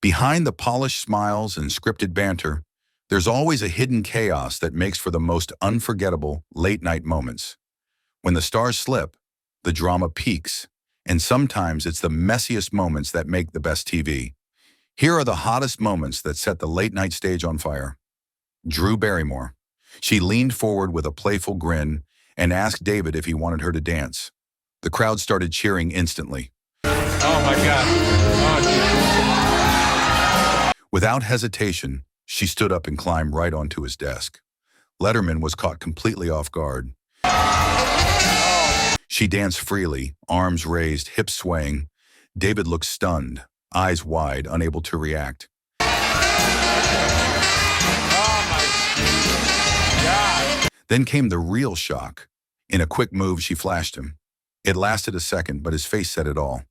Behind the polished smiles and scripted banter, there's always a hidden chaos that makes for the most unforgettable late-night moments. When the stars slip, the drama peaks, and sometimes it's the messiest moments that make the best TV. Here are the hottest moments that set the late-night stage on fire. Drew Barrymore. She leaned forward with a playful grin and asked David if he wanted her to dance. The crowd started cheering instantly. Oh my God. Oh, Without hesitation, she stood up and climbed right onto his desk. Letterman was caught completely off guard. She danced freely, arms raised, hips swaying. David looked stunned, eyes wide, unable to react. oh my God. Then came the real shock. In a quick move, she flashed him. It lasted a second, but his face said it all.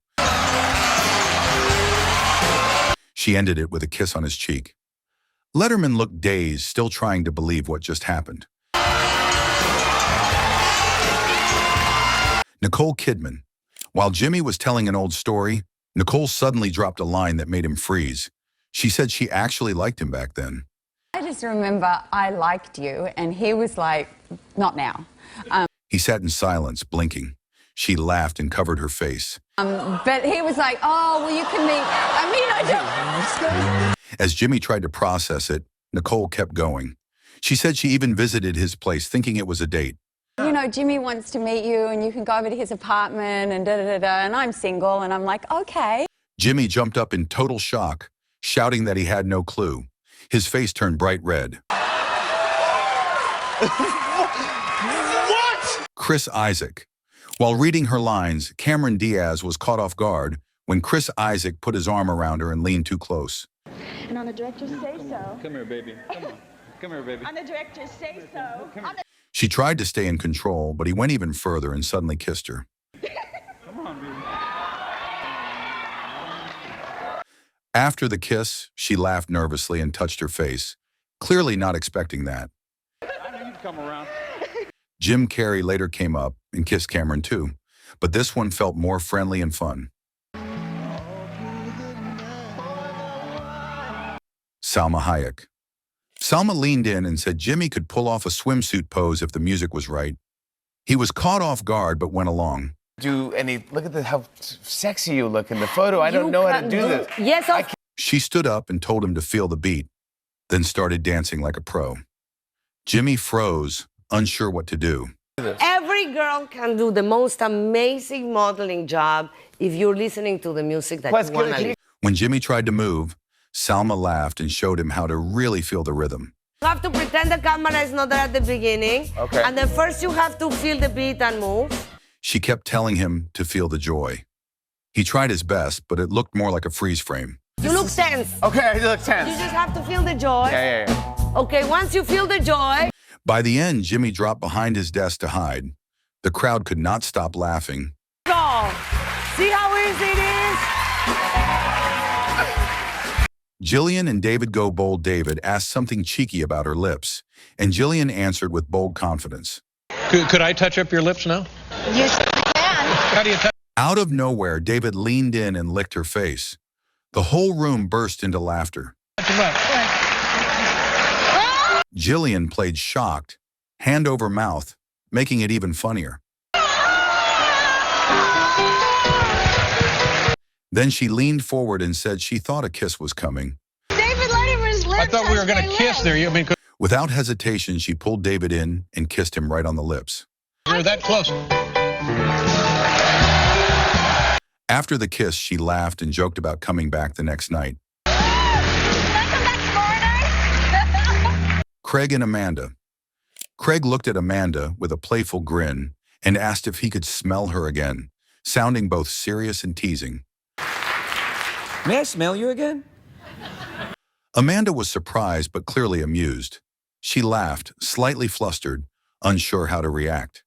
She ended it with a kiss on his cheek. Letterman looked dazed, still trying to believe what just happened. Nicole Kidman. While Jimmy was telling an old story, Nicole suddenly dropped a line that made him freeze. She said she actually liked him back then. I just remember I liked you, and he was like, not now. He sat in silence, blinking. She laughed and covered her face. But he was like, oh, well, you can meet. I don't. As Jimmy tried to process it, Nicole kept going. She said she even visited his place thinking it was a date. You know, Jimmy wants to meet you, and you can go over to his apartment, and da-da-da-da, and I'm single, and I'm like, okay. Jimmy jumped up in total shock, shouting that he had no clue. His face turned bright red. What? Chris Isaac. While reading her lines, Cameron Diaz was caught off guard when Chris Isaac put his arm around her and leaned too close. And on the director's say so. Come here, baby. Come on. Come here, baby. On the director's say so. She tried to stay in control, but he went even further and suddenly kissed her. Come on, baby. After the kiss, she laughed nervously and touched her face, clearly not expecting that. I knew you'd come around. Jim Carrey later came up and kissed Cameron too, but this one felt more friendly and fun. Salma Hayek. Salma leaned in and said Jimmy could pull off a swimsuit pose if the music was right. He was caught off guard but went along. Look at how sexy you look in the photo. I don't know how to do this. Yes, She stood up and told him to feel the beat, then started dancing like a pro. Jimmy froze, unsure what to do. Every girl can do the most amazing modeling job if you're listening to the music that you want to listen. When Jimmy tried to move, Salma laughed and showed him how to really feel the rhythm. You have to pretend the camera is not there at the beginning. Okay. And then first you have to feel the beat and move. She kept telling him to feel the joy. He tried his best, but it looked more like a freeze frame. You look tense. Okay, I look You tense. just have to feel the joy. Yeah. Okay, once you feel the joy. By the end, Jimmy dropped behind his desk to hide. The crowd could not stop laughing. Go. See how easy it is? Jillian and David Go Bold David asked something cheeky about her lips, and Jillian answered with bold confidence. Could I touch up your lips now? you can. How do you touch? Out of nowhere, David leaned in and licked her face. The whole room burst into laughter. Them up? Jillian played shocked, hand over mouth, making it even funnier. Then she leaned forward and said she thought a kiss was coming. David Letterman's lips. I thought we were going to kiss there. Without hesitation, she pulled David in and kissed him right on the lips. We were that close. After the kiss, she laughed and joked about coming back the next night. Can I come back tomorrow night? Craig and Amanda. Craig looked at Amanda with a playful grin and asked if he could smell her again, sounding both serious and teasing. May I smell you again? Amanda was surprised but clearly amused. She laughed, slightly flustered, unsure how to react.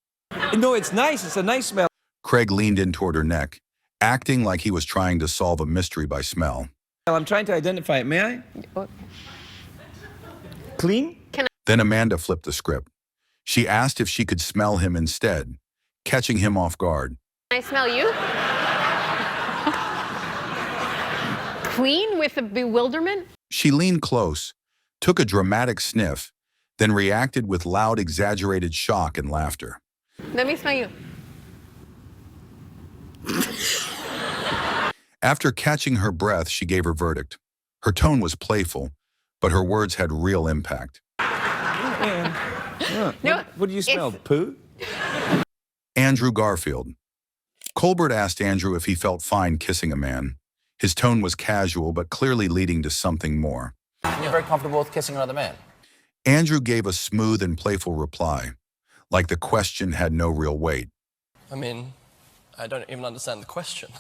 No, it's nice. It's a nice smell. Craig leaned in toward her neck, acting like he was trying to solve a mystery by smell. I'm trying to identify it. May I? Clean? Then Amanda flipped the script. She asked if she could smell him instead, catching him off guard. Can I smell you? Queen with a bewilderment? She leaned close, took a dramatic sniff, then reacted with loud, exaggerated shock and laughter. Let me smell you. After catching her breath, she gave her verdict. Her tone was playful, but her words had real impact. No, What do you smell? Poo? Andrew Garfield. Colbert asked Andrew if he felt fine kissing a man. His tone was casual, but clearly leading to something more. You're very comfortable with kissing another man. Andrew gave a smooth and playful reply, like the question had no real weight. I mean, I don't even understand the question.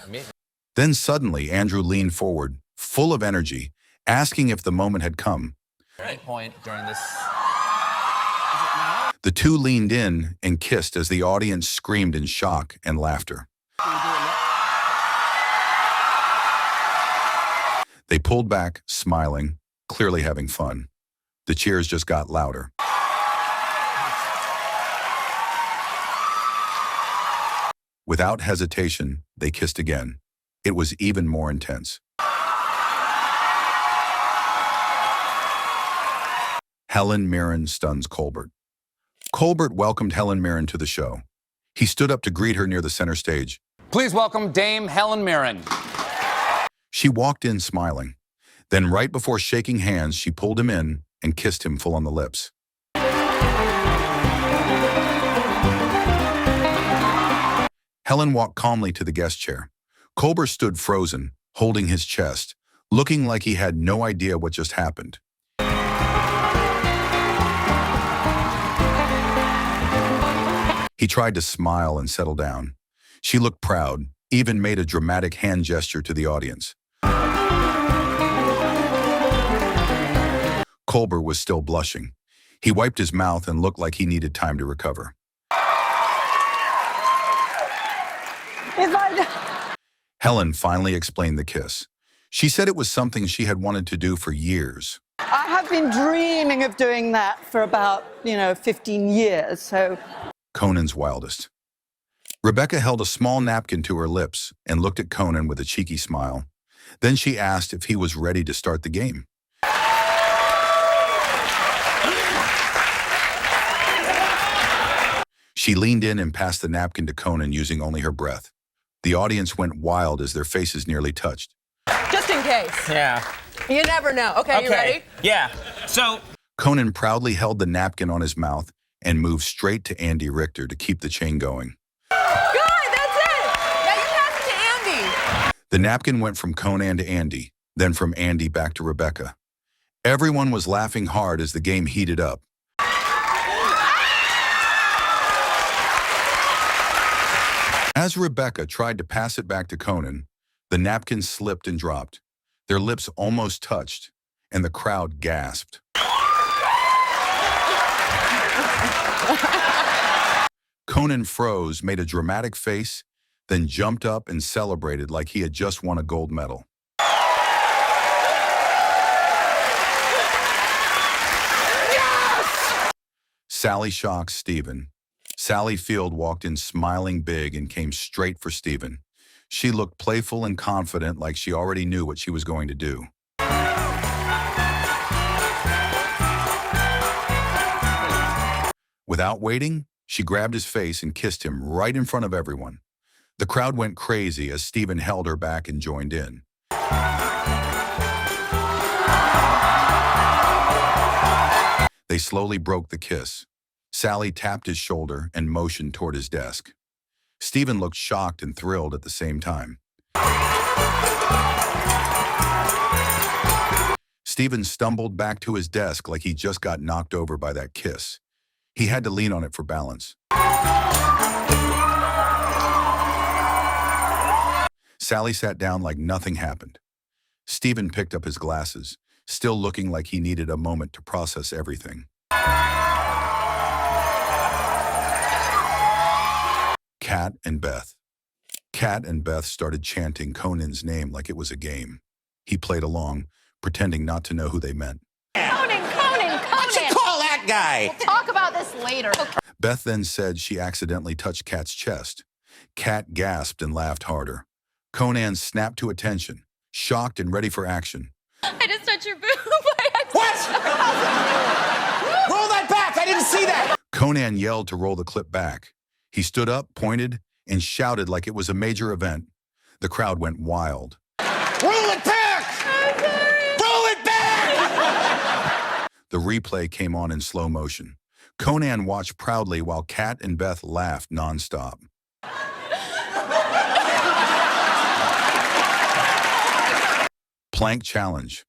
Then suddenly, Andrew leaned forward, full of energy, asking if the moment had come. At any point during this... The two leaned in and kissed as the audience screamed in shock and laughter. They pulled back, smiling, clearly having fun. The cheers just got louder. Without hesitation, they kissed again. It was even more intense. Helen Mirren stuns Colbert. Colbert welcomed Helen Mirren to the show. He stood up to greet her near the center stage. Please welcome Dame Helen Mirren. She walked in smiling. Then right before shaking hands, she pulled him in and kissed him full on the lips. Helen walked calmly to the guest chair. Colbert stood frozen, holding his chest, looking like he had no idea what just happened. He tried to smile and settle down. She looked proud, even made a dramatic hand gesture to the audience. Colbert was still blushing. He wiped his mouth and looked like he needed time to recover. Helen finally explained the kiss. She said it was something she had wanted to do for years. I have been dreaming of doing that for about, 15 years, so... Conan's wildest. Rebecca held a small napkin to her lips and looked at Conan with a cheeky smile. Then she asked if he was ready to start the game. She leaned in and passed the napkin to Conan using only her breath. The audience went wild as their faces nearly touched. Just in case. Yeah. You never know. Okay, you ready? Yeah. So... Conan proudly held the napkin on his mouth and moved straight to Andy Richter to keep the chain going. Good, that's it. Now you pass it to Andy. The napkin went from Conan to Andy, then from Andy back to Rebecca. Everyone was laughing hard as the game heated up. As Rebecca tried to pass it back to Conan, the napkin slipped and dropped. Their lips almost touched, and the crowd gasped. Conan froze, made a dramatic face, then jumped up and celebrated like he had just won a gold medal. Yes! Sally shocked Stephen. Sally Field walked in smiling big and came straight for Stephen. She looked playful and confident, like she already knew what she was going to do. Without waiting, she grabbed his face and kissed him right in front of everyone. The crowd went crazy as Stephen held her back and joined in. They slowly broke the kiss. Sally tapped his shoulder and motioned toward his desk. Stephen looked shocked and thrilled at the same time. Stephen stumbled back to his desk like he just got knocked over by that kiss. He had to lean on it for balance. Sally sat down like nothing happened. Stephen picked up his glasses, still looking like he needed a moment to process everything. Kat and Beth. Kat and Beth started chanting Conan's name like it was a game. He played along, pretending not to know who they meant. Conan! What you call that guy? We'll talk about this later. Beth then said she accidentally touched Kat's chest. Kat gasped and laughed harder. Conan snapped to attention. shocked and ready for action. I just touched your boob. What? Roll that back. I didn't see that. Conan yelled to roll the clip back. He stood up, pointed, and shouted like it was a major event. The crowd went wild. Roll it back. Roll it back. The replay came on in slow motion. Conan watched proudly while Kat and Beth laughed nonstop. Plank challenge.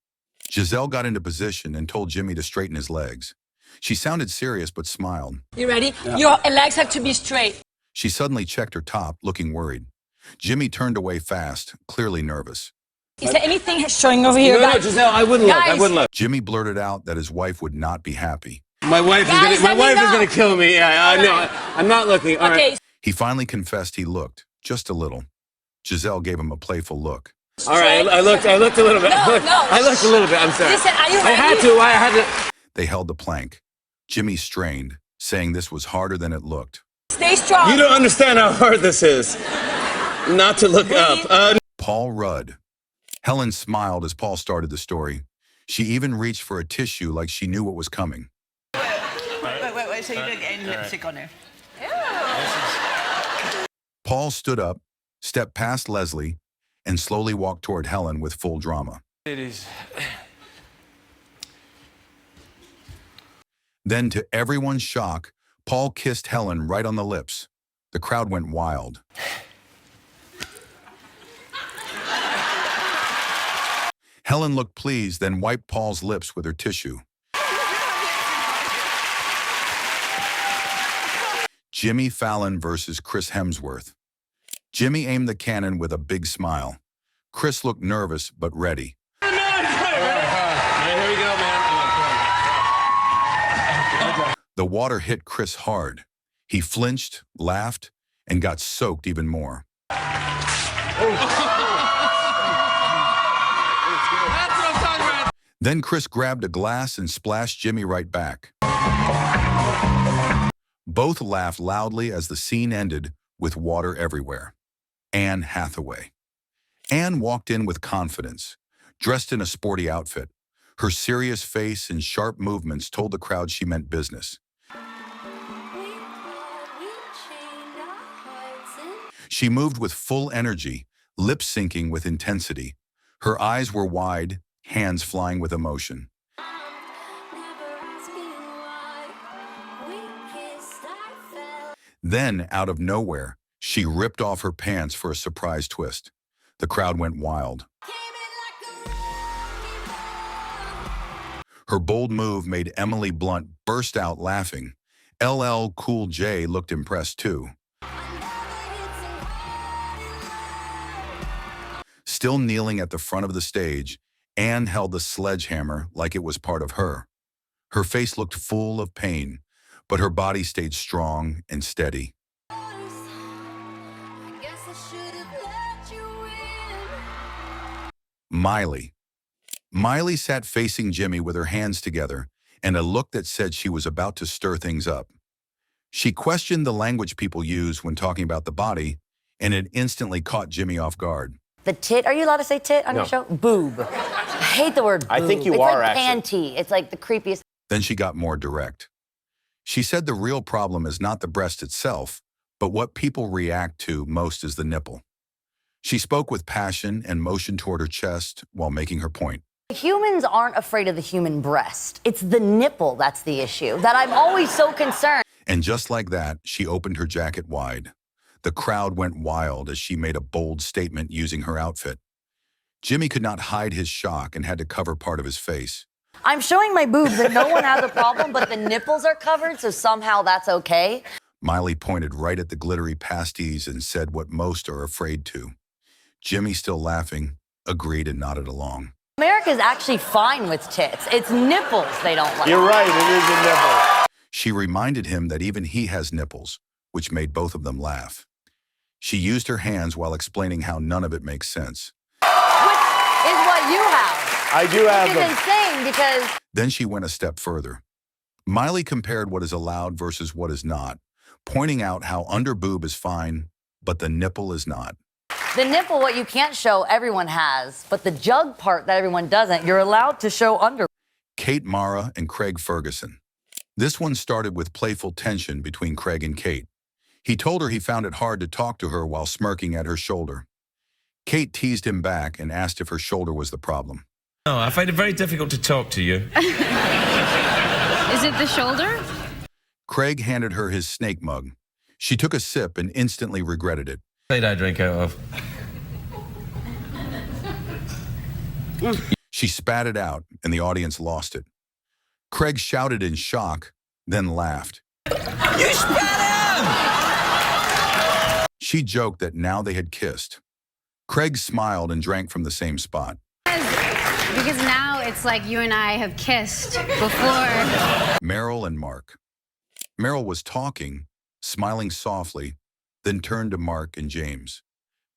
Giselle got into position and told Jimmy to straighten his legs. She sounded serious but smiled. You ready? Your legs have to be straight. She suddenly checked her top, looking worried. Jimmy turned away fast, clearly nervous. Is there anything showing over here, guys? No, Giselle, I wouldn't look. I wouldn't look. Jimmy blurted out that his wife would not be happy. My wife is gonna kill me. Yeah, I know. I'm not looking. All right. He finally confessed he looked, just a little. Giselle gave him a playful look. All right, I looked a little bit. No. I looked a little bit. I'm sorry. Listen, are you ready? I had to. They held the plank. Jimmy strained, saying this was harder than it looked. Stay strong. You don't understand how hard this is. Not to look up. Paul Rudd. Helen smiled as Paul started the story. She even reached for a tissue like she knew what was coming. Wait. So you don't get any lipstick on it? Paul stood up, stepped past Leslie, and slowly walked toward Helen with full drama. It is. Then, to everyone's shock, Paul kissed Helen right on the lips. The crowd went wild. Helen looked pleased, then wiped Paul's lips with her tissue. Jimmy Fallon versus Chris Hemsworth. Jimmy aimed the cannon with a big smile. Chris looked nervous but ready. Here we go, man. The water hit Chris hard. He flinched, laughed, and got soaked even more. Then Chris grabbed a glass and splashed Jimmy right back. Both laughed loudly as the scene ended with water everywhere. Anne Hathaway. Anne walked in with confidence, dressed in a sporty outfit. Her serious face and sharp movements told the crowd she meant business. She moved with full energy, lip syncing with intensity. Her eyes were wide, hands flying with emotion. Then, out of nowhere, she ripped off her pants for a surprise twist. The crowd went wild. Her bold move made Emily Blunt burst out laughing. LL Cool J looked impressed too. Still kneeling at the front of the stage, Anne held the sledgehammer like it was part of her. Her face looked full of pain, but her body stayed strong and steady. Miley. Miley sat facing Jimmy with her hands together and a look that said she was about to stir things up. She questioned the language people use when talking about the body, and it instantly caught Jimmy off guard. The tit, are you allowed to say tit on your show? Boob. I hate the word boob. I think you it's are, like actually. panty. It's like the creepiest. Then she got more direct. She said the real problem is not the breast itself, but what people react to most is the nipple. She spoke with passion and motioned toward her chest while making her point. Humans aren't afraid of the human breast. It's the nipple that's the issue, that I'm always so concerned. And just like that, she opened her jacket wide. The crowd went wild as she made a bold statement using her outfit. Jimmy could not hide his shock and had to cover part of his face. I'm showing my boobs and no one has a problem, but the nipples are covered, so somehow that's okay. Miley pointed right at the glittery pasties and said what most are afraid to. Jimmy, still laughing, agreed and nodded along. America's actually fine with tits. It's nipples they don't like. You're right, it is a nipple. She reminded him that even he has nipples, which made both of them laugh. She used her hands while explaining how none of it makes sense. Which is what you have. I do have them. Which is insane because... Then she went a step further. Miley compared what is allowed versus what is not, pointing out how under boob is fine, but the nipple is not. The nipple, what you can't show, everyone has. But the jug part that everyone doesn't, you're allowed to show under. Kate Mara and Craig Ferguson. This one started with playful tension between Craig and Kate. He told her he found it hard to talk to her while smirking at her shoulder. Kate teased him back and asked if her shoulder was the problem. No, I find it very difficult to talk to you. Is it the shoulder? Craig handed her his snake mug. She took a sip and instantly regretted it. What did I drink out of? She spat it out, and the audience lost it. Craig shouted in shock, then laughed. You spat out! She joked that now they had kissed. Craig smiled and drank from the same spot. Because now it's like you and I have kissed before. Meryl and Mark. Meryl was talking, smiling softly, then turned to Mark and James,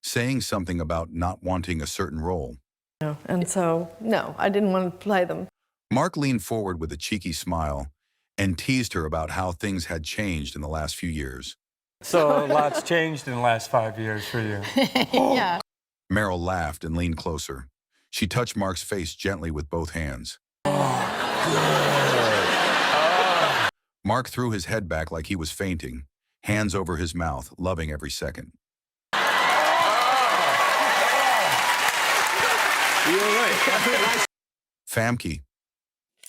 saying something about not wanting a certain role. And so, no, I didn't want to play them. Mark leaned forward with a cheeky smile and teased her about how things had changed in the last few years. So a lot's changed in the last 5 years for you. Yeah. Meryl laughed and leaned closer. She touched Mark's face gently with both hands. Mark threw his head back like he was fainting, hands over his mouth, loving every second. Famke.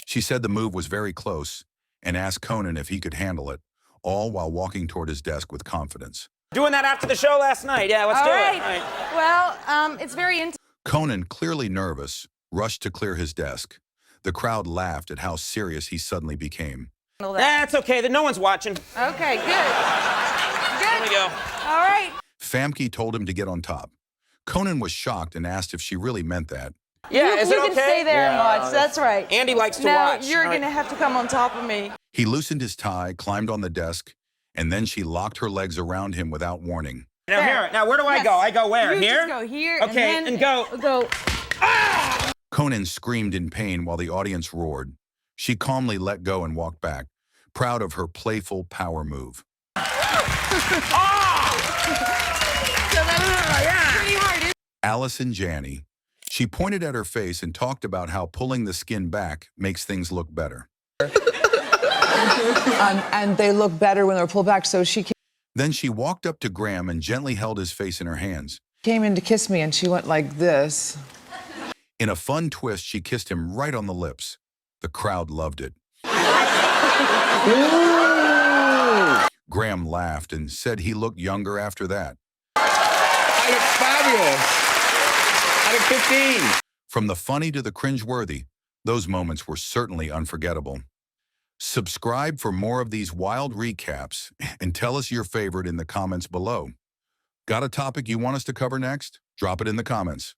She said the move was very close and asked Conan if he could handle it, all while walking toward his desk with confidence. Doing that after the show last night. Yeah, let's do it. All right. Well, it's very intimate. Conan, clearly nervous, rushed to clear his desk. The crowd laughed at how serious he suddenly became. That's okay. No one's watching. Okay, good. There we go. All right. Famke told him to get on top. Conan was shocked and asked if she really meant that. Yeah, is it okay? You can stay there and watch. That's right. Andy likes to now, watch. You're going to have to come on top of me. He loosened his tie, climbed on the desk, and then she locked her legs around him without warning. Now here. Now where do I go? I go where? You Here? just go here. Okay, and go. Go. Conan screamed in pain while the audience roared. She calmly let go and walked back, proud of her playful power move. Allison Janney. She pointed at her face and talked about how pulling the skin back makes things look better. And they look better when they're pulled back, so she Then she walked up to Graham and gently held his face in her hands. came in to kiss me, and she went like this. In a fun twist, she kissed him right on the lips. The crowd loved it. Graham laughed and said he looked younger after that. I look fabulous. Out of 15. From the funny to the cringeworthy, those moments were certainly unforgettable. Subscribe for more of these wild recaps and tell us your favorite in the comments below. Got a topic you want us to cover next? Drop it in the comments.